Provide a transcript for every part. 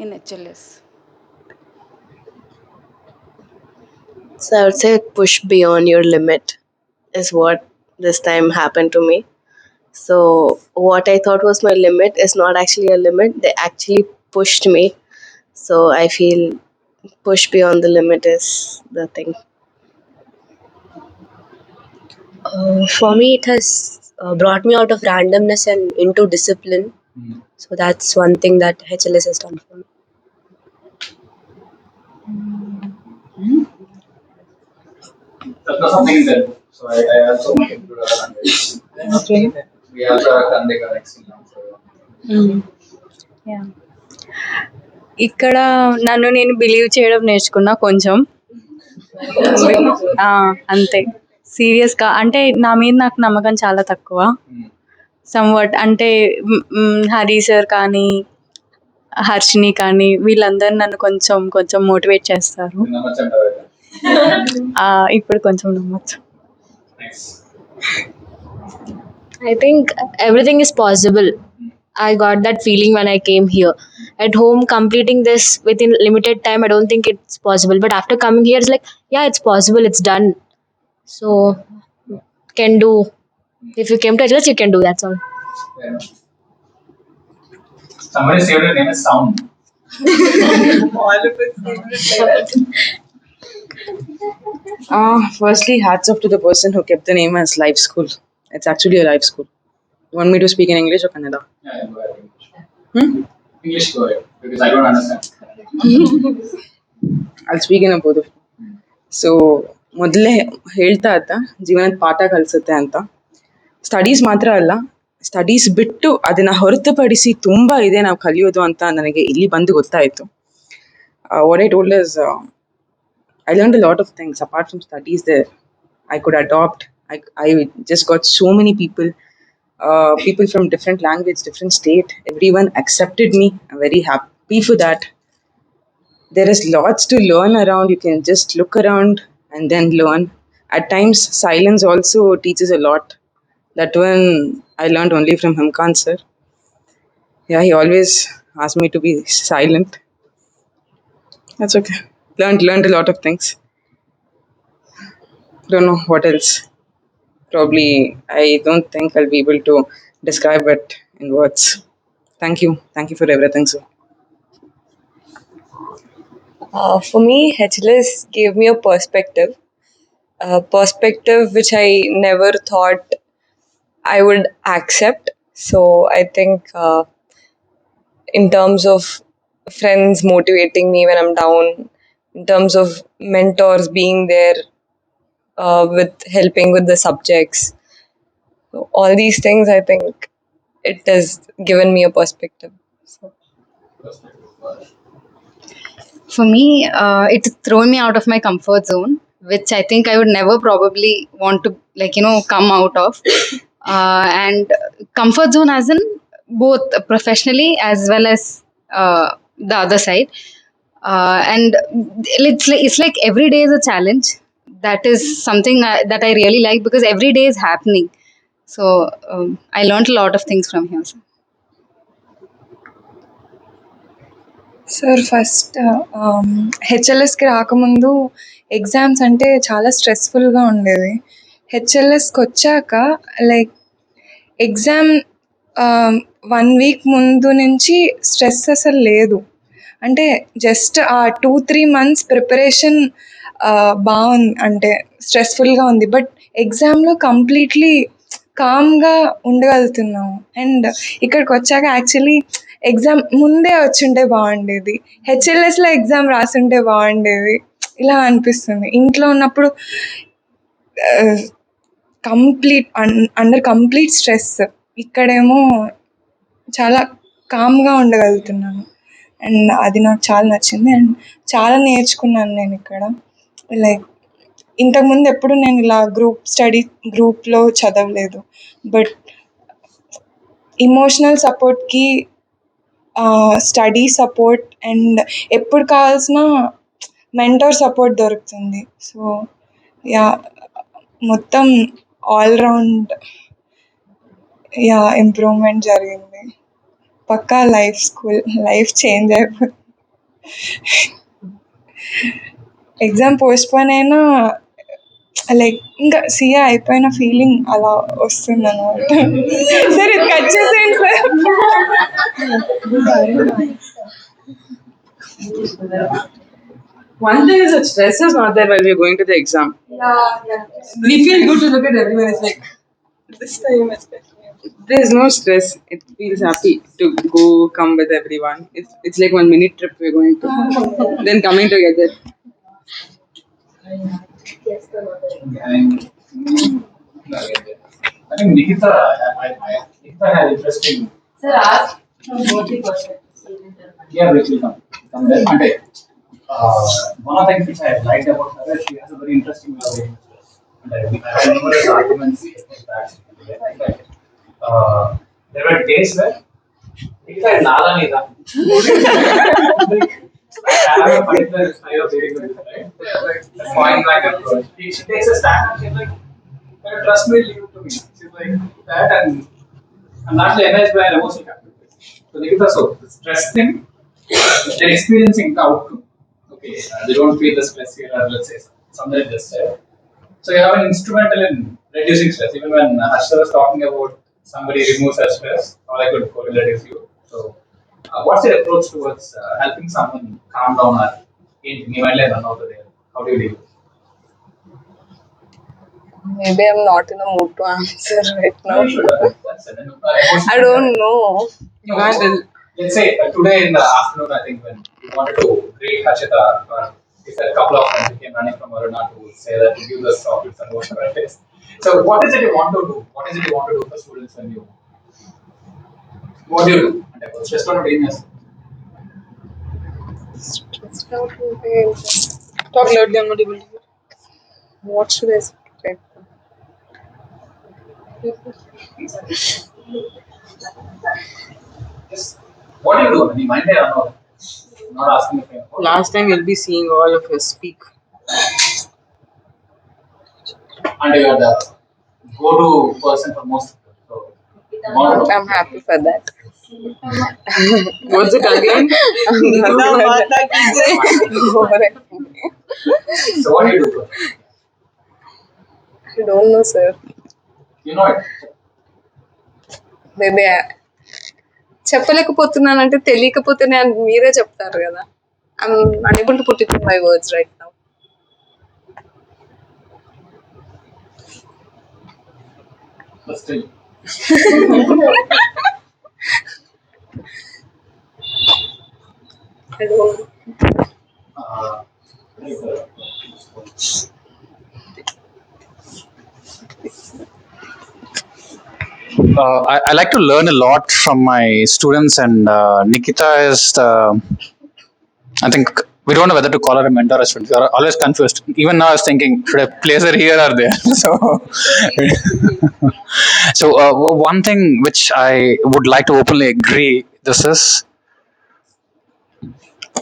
in HLS? So I would say push beyond your limit is what this time happened to me. So what I thought was my limit is not actually a limit. They actually pushed me. So I feel push beyond the limit is the thing. For me, it has brought me out of randomness and into discipline. So that's one thing that HLS has done for me. That was something in that book. So I also wanted to learn language. Okay. We also have Kandika next now. So Yeah. ఇక్కడ నన్ను నేను believe చేయడం నేర్చుకున్నా కొంచెం. అంతే. సీరియస్గా అంటే నా మీద నాకు నమ్మకం చాలా తక్కువ. సమ్వాట్ అంటే హరి సార్ కానీ హర్షిని కానీ వీళ్ళందరూ నన్ను కొంచెం కొంచెం మోటివేట్ చేస్తారు. ఇప్పుడు కొంచెం నమ్మచ్చు. I think everything is possible. I got that feeling when I came here. At home, completing this within limited time, I don't think it's possible. But after coming here, it's like, yeah, it's possible. It's done. So, can do. If you came to HLS, you can do. That's all. somebody's favorite name is Sound. Firstly, hats off to the person who kept the name as Life School. It's actually a life school. You want me to speak in English or Kannada? Yeah, go ahead. English, go ahead. Because I don't understand. I'll speak in a both of you. So ಮೊದಲೇ ಹೇಳ್ತಾ ಇದ್ದ ಜೀವನದ ಪಾಠ ಕಲಿಸುತ್ತೆ ಅಂತ. Studies ಮಾತ್ರ ಅಲ್ಲ, studies ಬಿಟ್ಟು ಅದನ್ನು ಹೊರತುಪಡಿಸಿ ತುಂಬ ಇದೆ ನಾವು ಕಲಿಯೋದು ಅಂತ ನನಗೆ ಇಲ್ಲಿ ಬಂದು ಗೊತ್ತಾಯಿತು. What I told is I learned a lot of things apart from studies there. I could adopt. I just got so many people, people from different language, different state. Everyone accepted me. I'm very happy for that. There is lots to learn around. You can just look around and then learn. At times, silence also teaches a lot. That one I learned only from Himkan sir. Yeah, he always asked me to be silent. That's okay. Learned a lot of things. Don't know what else. Probably I don't think I'll be able to describe it in words. Thank you for everything, sir. For me, HLS gave me a perspective which I never thought I would accept. So I think in terms of friends motivating me when I'm down, in terms of mentors being there with helping with the subjects, so all these things, I think it has given me a perspective. So. For me, it's thrown me out of my comfort zone, which I think I would never probably want to come out of. And comfort zone as in both professionally as well as the other side. And it's like every day is a challenge. That is something that I really like because every day is happening. So I learned a lot of things from here. Sir first హెచ్ఎల్ఎస్కి రాకముందు exams అంటే చాలా స్ట్రెస్ఫుల్గా ఉండేది. హెచ్ఎల్ఎస్కి వచ్చాక like exam 1 week ముందు నుంచి stress అసలు లేదు. అంటే జస్ట్ ఆ 2-3 మంత్స్ ప్రిపరేషన్ బాగుంది, అంటే స్ట్రెస్ఫుల్గా ఉంది. బట్ ఎగ్జామ్లో కంప్లీట్లీ కామ్గా ఉండగలుగుతున్నాము. అండ్ ఇక్కడికి వచ్చాక యాక్చువల్లీ ఎగ్జామ్ ముందే వచ్చుంటే బాగుండేది, హెచ్ఎల్ఎస్లో ఎగ్జామ్ రాసుంటే బాగుండేది, ఇలా అనిపిస్తుంది. ఇంట్లో ఉన్నప్పుడు అండర్ కంప్లీట్ స్ట్రెస్. ఇక్కడేమో చాలా కామ్గా ఉండగలుగుతున్నాను. అండ్ అది నాకు చాలా నచ్చింది. అండ్ చాలా నేర్చుకున్నాను నేను ఇక్కడ. లైక్ ఇంతకుముందు ఎప్పుడు నేను ఇలా గ్రూప్లో చదవలేదు. బట్ ఇమోషనల్ సపోర్ట్కి స్టడీ సపోర్ట్ అండ్ ఎప్పుడు కావాల్సిన మెంటర్ సపోర్ట్ దొరుకుతుంది. సో యా, మొత్తం ఆల్రౌండ్ ఇంప్రూవ్మెంట్ జరిగింది. పక్కా లైఫ్ చేంజ్ అయిపోతుంది. ఎగ్జామ్ పోస్ట్పోన్ అయినా లైక్ ఇంకా సీఏ అయిపోయిన ఫీలింగ్ అలా వస్తుంది అనమాట. సార్ ఇది కట్ చేసేయండి sir. One thing is that stress is not there while we're going to the exam. We feel good to look at everyone. It's like, This time especially. there's no stress. It feels happy to go, come with everyone. It's like one mini trip we're going to. Then coming together. I think Nikita, Nikita had interesting. Sir, ask from both the perspectives. Yeah, Rachel, come there. And one of the things which I liked about her is she has a very interesting way of being. And I had numerous arguments with that. Like, there were days where Nikita is Nala Nida. I have a particular style of dealing with it, right? Like the point blank approach. She takes a stand and she's like, trust me, leave it to me. She's like that, and I'm largely energized by an emotional capital. So Nikita, so the stress thing, they're experiencing the outcome. Okay, they don't feel the stress here, or let's say somebody just said. So you have an instrumental in reducing stress. Even when Harsha was talking about somebody removes her stress, all I could correlate is you. So what's your approach towards helping someone calm down or in run out of there? How do you deal with it? Maybe I'm not in a mood to answer right No, now. you should. That's it. I don't know. No, so, let's say today in the afternoon, I think when you wanted to greet Hachita, or if a couple of friends came running from Aruna to say that you give us chocolates and whatever it is. So, what is it you want to do? What is it you want to do for students when you? What do you do? And I was just on a business. Talk loudly, I'm not able to hear. What should I say? Just what do you do? I mean, mind or not? Not asking if you're. Last time you'll be seeing all of us speak. And you are the go-to person for most people. So, not I'm happy for that. What's it again? So, what do you do? I don't know, sir. You know it. Maybe చెప్పలేకపోతున్నానంటే తెలియకపోతే మీరే చెప్తారు కదా. I'm unable to put it in my words right now. But still. I don't know. I like to learn a lot from my students, and Nikita is the. I think we don't know whether to call her a mentor or student. We are always confused. Even now, I was thinking, should I place her here or there? So one thing which I would like to openly agree, this is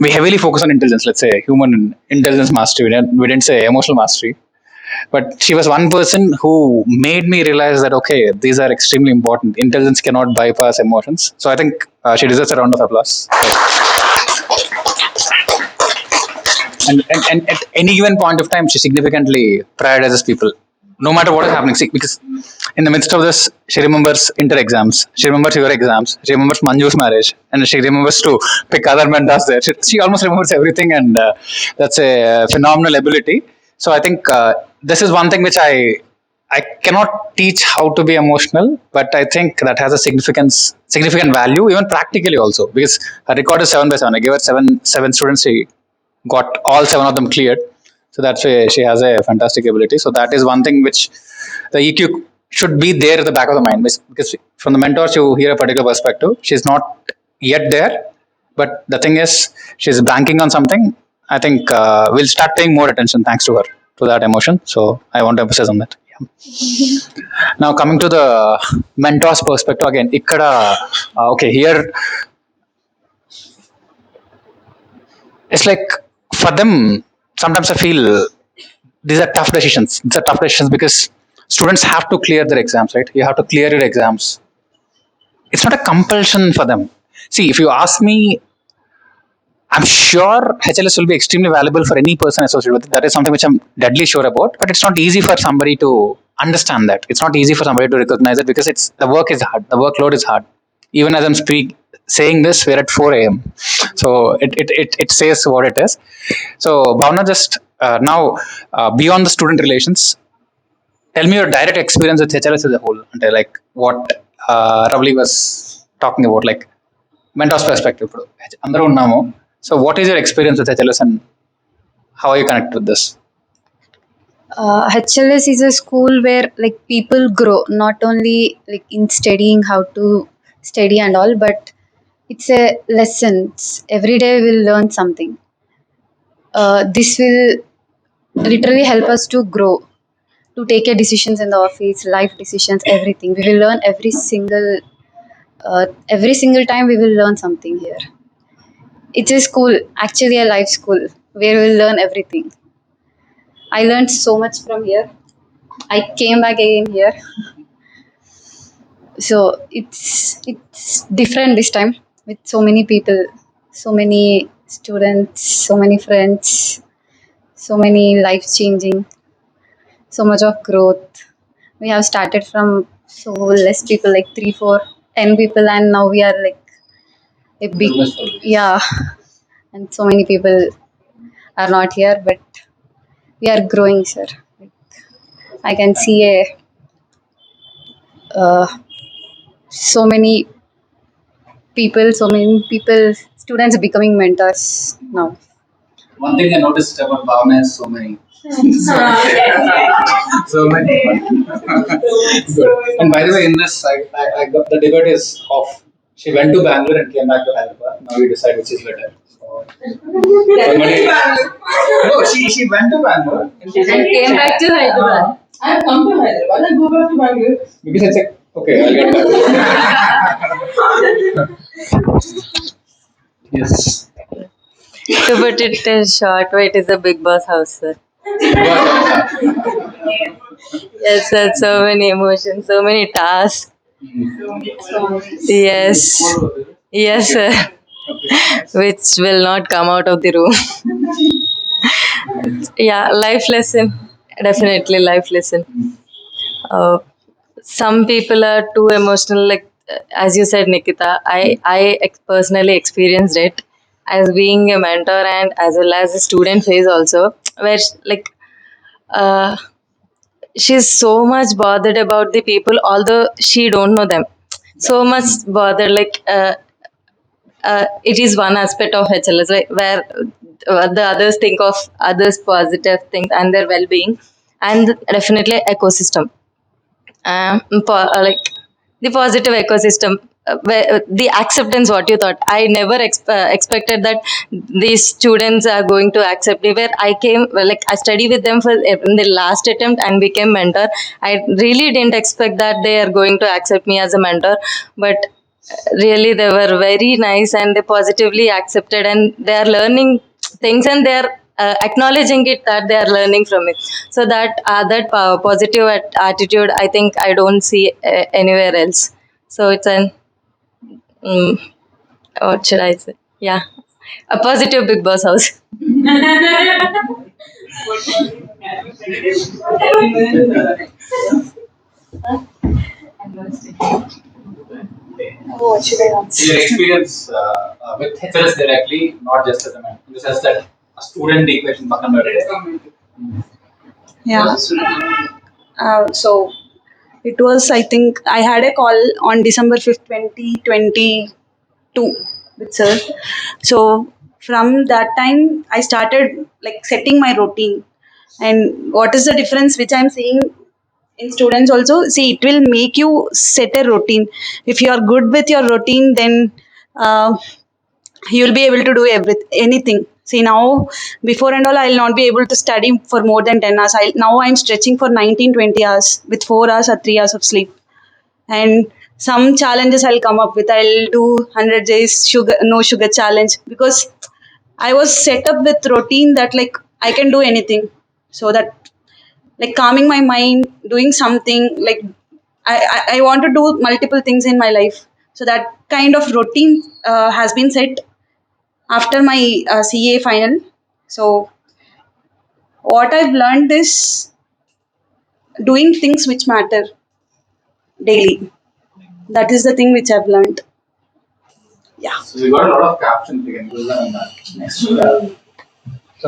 we heavily focus on intelligence. Let's say human intelligence mastery. We didn't say emotional mastery. But she was one person who made me realize that okay, these are extremely important. Intelligence cannot bypass emotions. So I think she deserves a round of applause. And at any given point of time, she significantly prioritizes people, no matter what is happening. See, because in the midst of this, she remembers inter exams, she remembers your exams, she remembers Manju's marriage, and she remembers to pick other mentors there. She almost remembers everything, and that's a phenomenal ability. So I think this is one thing which I cannot teach how to be emotional, but I think that has a significant value, even practically also, because her record is 7/7. I gave her seven students. She got all 7 of them cleared. So that's why she has a fantastic ability. So that is one thing which the EQ should be there at the back of the mind, because from the mentors you hear a particular perspective. She's not yet there, but the thing is she's banking on something. I think we'll start paying more attention thanks to her, to that emotion. So I want to emphasize on that. Yeah. Now coming to the mentor's perspective again, ikkada okay, here it's like for them sometimes I feel these are tough decisions. These are tough decisions because students have to clear their exams, right? You have to clear your exams. It's not a compulsion for them. See, if you ask me, I'm sure HLS will be extremely valuable for any person associated with it. That is something which I'm deadly sure about. But it's not easy for somebody to understand that. It's not easy for somebody to recognize it because it's the work is hard. The workload is hard. Even as I'm saying this, we're at 4 a.m. So it says what it is. So Bhavna, just now beyond the student relations, tell me your direct experience with HLS as a whole. And like what Ravli was talking about, like mentors perspective. అందరూ ఉన్నాము. So what is your experience with HLS and how are you connected with this? HLS is a school where like people grow, not only like in studying how to study and all, but it's a lessons. Every day we'll learn something. This will literally help us to grow, to take a decisions in the office, life decisions, everything. We will learn every single time we will learn something here. It's a school, actually a life school where we'll learn everything. I learned so much from here. I came back again here. So it's different this time with so many people, so many students, so many friends, so many life changing, so much of growth. We have started from so less people, like 3 4 10 people, and now we are like a big, yeah, and so many people are not here, but we are growing, sir. I can see uh, so many people, students becoming mentors now. One thing I noticed about Bhavna is so many. So many. Good. And by the way, in this, I got the debate is off. She went to Bangalore and came back to Hyderabad. Now we decide which is better. So, somebody, no, she went to Bangalore and she And came back to Hyderabad. I have come to Hyderabad and go back to Bangalore. because it's like okay, I'll get back. Yes. To put it in short way, it is a big boss house, sir. Yes, sir. So many emotions, so many tasks. Yes. Yes, sir. Which will not come out of the room. Yeah, life lesson. Definitely life lesson. Some people are too emotional, like as you said, Nikita. I personally experienced it as being a mentor and as well as a student phase also, where like uh, she's so much bothered about the people, although she don't know them. So much bothered, like it is one aspect of HLS, right, where the others think of others positive things and their well-being, and definitely ecosystem. Like the positive ecosystem, where the acceptance, what you thought, I never expected that these students are going to accept me. Where I came, well, like I studied with them for in the last attempt and became mentor. I really didn't expect that they are going to accept me as a mentor, but really they were very nice and they positively accepted, and they are learning things, and they are acknowledging it that they are learning from it. So that positive attitude, I think I don't see anywhere else. So it's an mm, what should I say, yeah, a positive big boss house. What should I answer? Your experience with HLS directly, not just as a man. This has that a student equation. Yeah. So it was, I think, I had a call on December 5th, 2022 with sir. So from that time, I started like setting my routine. And what is the difference which I'm seeing in students also? See, it will make you set a routine. If you are good with your routine, then uh, you'll be able to do anything. See, now before and all, I'll not be able to study for more than 10 hours. Now I'm stretching for 19-20 hours with 4 hours or 3 hours of sleep. And some challenges I'll come up with. I'll do 100 days sugar no sugar challenge, because I was set up with routine that like I can do anything. So that, like, calming my mind, doing something like I want to do multiple things in my life. So that kind of routine has been set after my CA final. So what I've learned is doing things which matter daily. That is the thing which I've learned. Yeah. So we got a lot of captions. We can use them in that next. So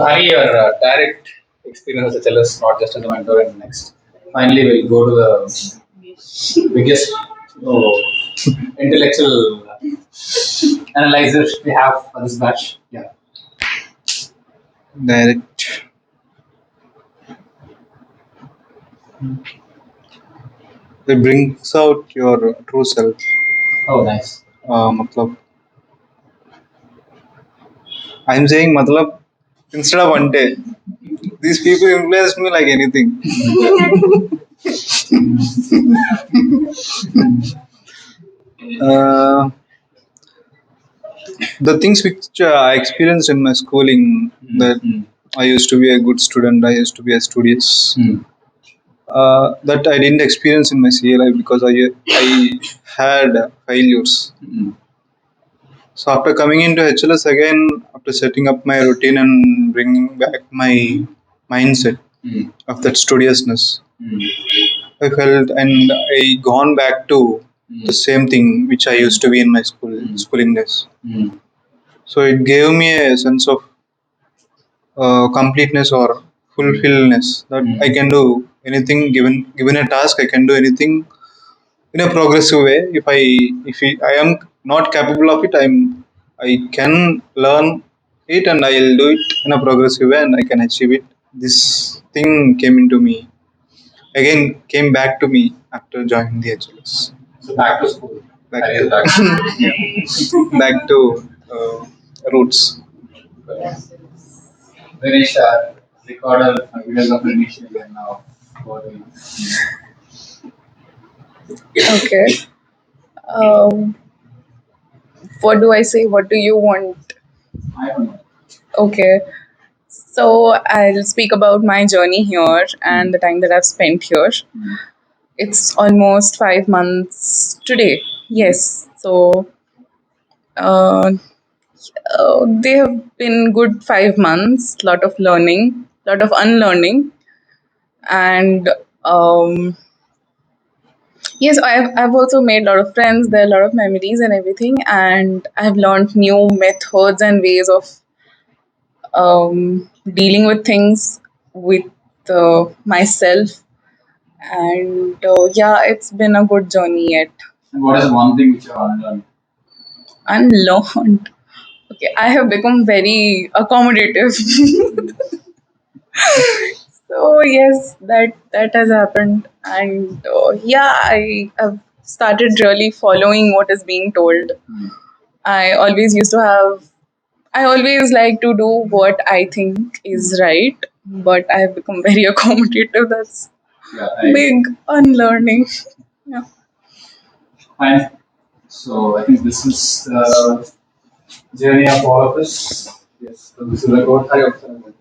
Hari, your direct experience as a cellist, not just as a mentor, and next. Finally, we'll go to the biggest intellectual analyzer we have for this batch. Yeah. Direct. It brings out your true self. Oh, nice. मतलब I'm saying मतलब instead of one day, these people influenced me like anything. uh, the things which I experienced in my schooling, that I used to be a good student, I used to be a studious. That I didn't experience in my CA life because I had failures. So after coming into HLS again, after setting up my routine and bringing back my mindset of that studiousness, I felt and I gone back to the same thing which I used to be in my schooling days. So it gave me a sense of completeness or fulfillness that I can do anything given a task. I can do anything in a progressive way. I am not capable of it, I can learn it and I'll do it in a progressive way and I can achieve it. This thing came back to me after joining the HLS. So back to school. Back Hari to is back. back to roots. Finish recorder videos of initially and now. What do you- Okay. Um, what do I say? What do you want? I don't know. Okay. So I'll speak about my journey here and the time that I've spent here. It's almost 5 months today. Yes. So uh, they have been good 5 months. Lot of learning, lot of unlearning, and yes, I've also made a lot of friends. There are a lot of memories and everything, and I've learned new methods and ways of dealing with things with myself. And yeah, it's been a good journey yet. And what is one thing which you have unlearned? Unlearned. Okay, I have become very accommodative. So yes, that has happened, and yeah, I have started really following what is being told. I always used to have. I always like to do what I think is right, but I have become very accommodative. That's Yeah, I, big unlearning. Yeah. fine. So I think this is the journey of all of us. Yes, so this is the growth I observed.